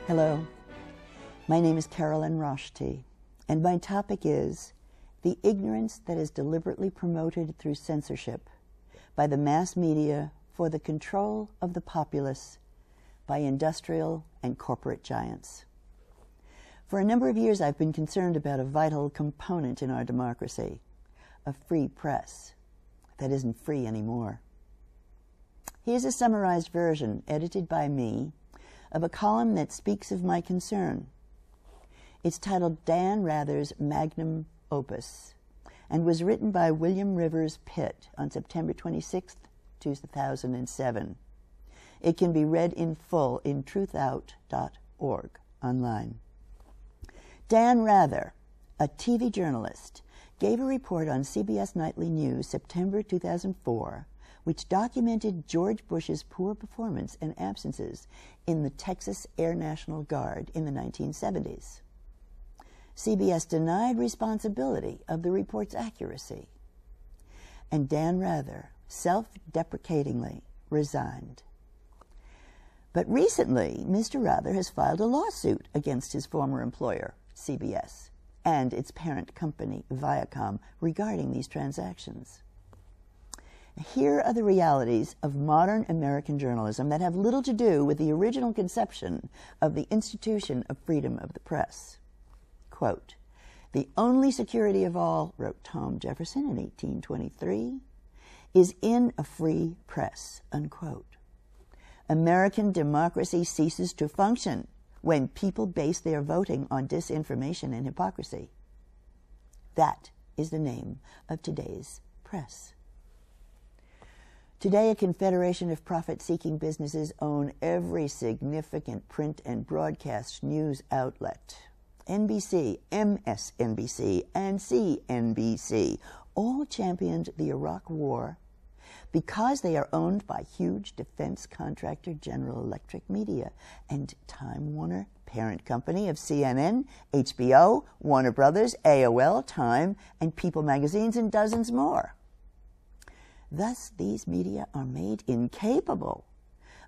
Hello, my name is Carolyn Rashti, and my topic is the ignorance that is deliberately promoted through censorship by the mass media for the control of the populace by industrial and corporate giants. For a number of years, I've been concerned about a vital component in our democracy, a free press that isn't free anymore. Here's a summarized version, edited by me, of a column that speaks of my concern. It's titled Dan Rather's Magnum Opus and was written by William Rivers Pitt on September 26, 2007. It can be read in full in truthout.org online. Dan Rather, a TV journalist, gave a report on CBS Nightly News September 2004 which documented George Bush's poor performance and absences in the Texas Air National Guard in the 1970s. CBS denied responsibility of the report's accuracy, and Dan Rather self-deprecatingly resigned. But recently, Mr. Rather has filed a lawsuit against his former employer, CBS, and its parent company, Viacom, regarding these transactions. Here are the realities of modern American journalism that have little to do with the original conception of the institution of freedom of the press. Quote, "The only security of all," wrote Tom Jefferson in 1823, "is in a free press," unquote. American democracy ceases to function when people base their voting on disinformation and hypocrisy. That is the name of today's press. Today, a confederation of profit-seeking businesses own every significant print and broadcast news outlet. NBC, MSNBC, and CNBC all championed the Iraq War because they are owned by huge defense contractor General Electric Media and Time Warner, parent company of CNN, HBO, Warner Brothers, AOL, Time, and People magazines, and dozens more. Thus, these media are made incapable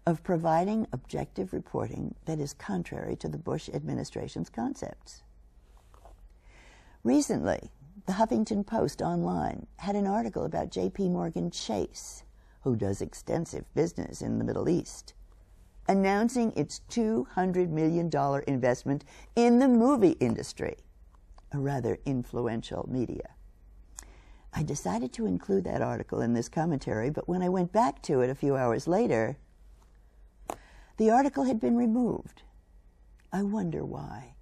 of providing objective reporting that is contrary to the Bush administration's concepts. Recently, the Huffington Post online had an article about J.P. Morgan Chase, who does extensive business in the Middle East, announcing its $200 million investment in the movie industry, a rather influential media. I decided to include that article in this commentary, but when I went back to it a few hours later, the article had been removed. I wonder why.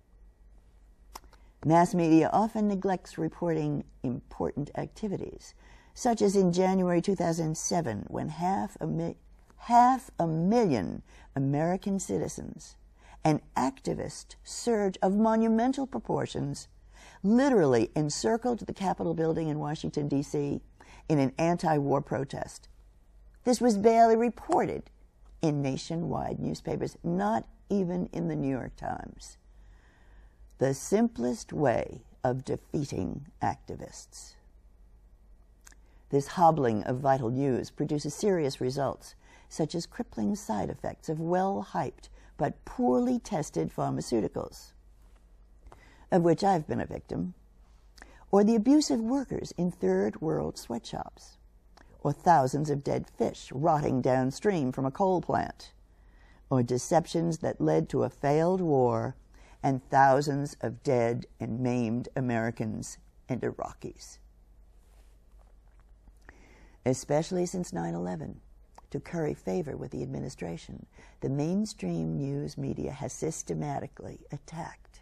Mass media often neglects reporting important activities, such as in January 2007, when half a million American citizens, an activist surge of monumental proportions, literally encircled the Capitol building in Washington, D.C. in an anti-war protest. This was barely reported in nationwide newspapers, not even in the New York Times. The simplest way of defeating activists. This hobbling of vital news produces serious results, such as crippling side effects of well-hyped but poorly tested pharmaceuticals, of which I've been a victim, or the abuse of workers in third world sweatshops, or thousands of dead fish rotting downstream from a coal plant, or deceptions that led to a failed war and thousands of dead and maimed Americans and Iraqis. Especially since 9/11, to curry favor with the administration, the mainstream news media has systematically attacked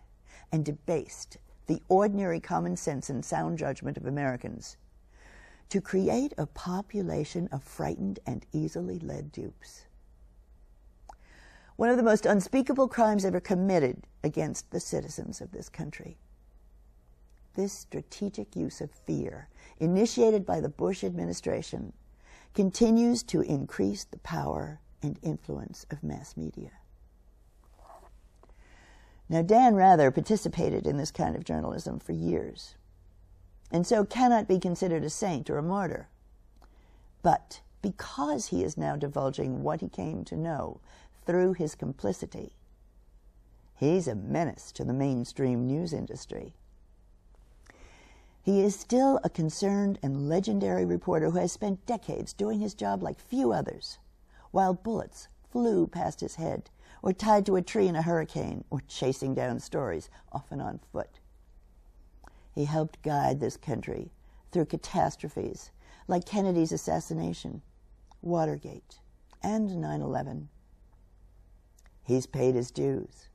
and debased the ordinary common sense and sound judgment of Americans to create a population of frightened and easily led dupes. One of the most unspeakable crimes ever committed against the citizens of this country. This strategic use of fear, initiated by the Bush administration, continues to increase the power and influence of mass media. Now, Dan Rather participated in this kind of journalism for years, and so cannot be considered a saint or a martyr. But because he is now divulging what he came to know through his complicity, He's a menace to the mainstream news industry. He is still a concerned and legendary reporter who has spent decades doing his job like few others, while bullets flew past his head, or tied to a tree in a hurricane, or chasing down stories, often on foot. He helped guide this country through catastrophes like Kennedy's assassination, Watergate, and 9/11. He's paid his dues.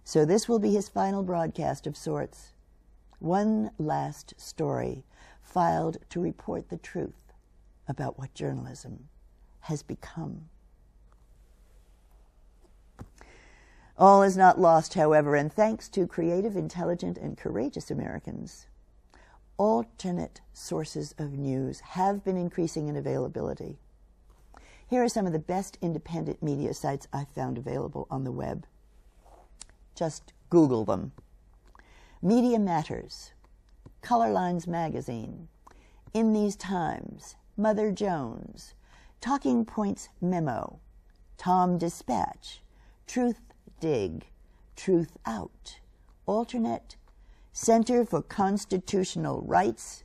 So this will be his final broadcast of sorts. One last story filed to report the truth about what journalism has become. All is not lost, however, and thanks to creative, intelligent, and courageous Americans, alternate sources of news have been increasing in availability. Here are some of the best independent media sites I've found available on the web. Just Google them. Media Matters, Color Lines Magazine, In These Times, Mother Jones, Talking Points Memo, Tom Dispatch, Truth Dig, Truth Out, Alternate, Center for Constitutional Rights,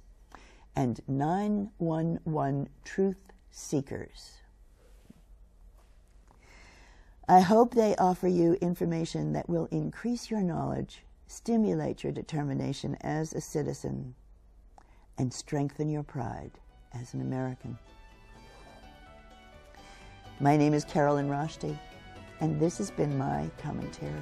and 911 Truth Seekers. I hope they offer you information that will increase your knowledge, stimulate your determination as a citizen, and strengthen your pride as an American. My name is Carolyn Rashti, and this has been my commentary.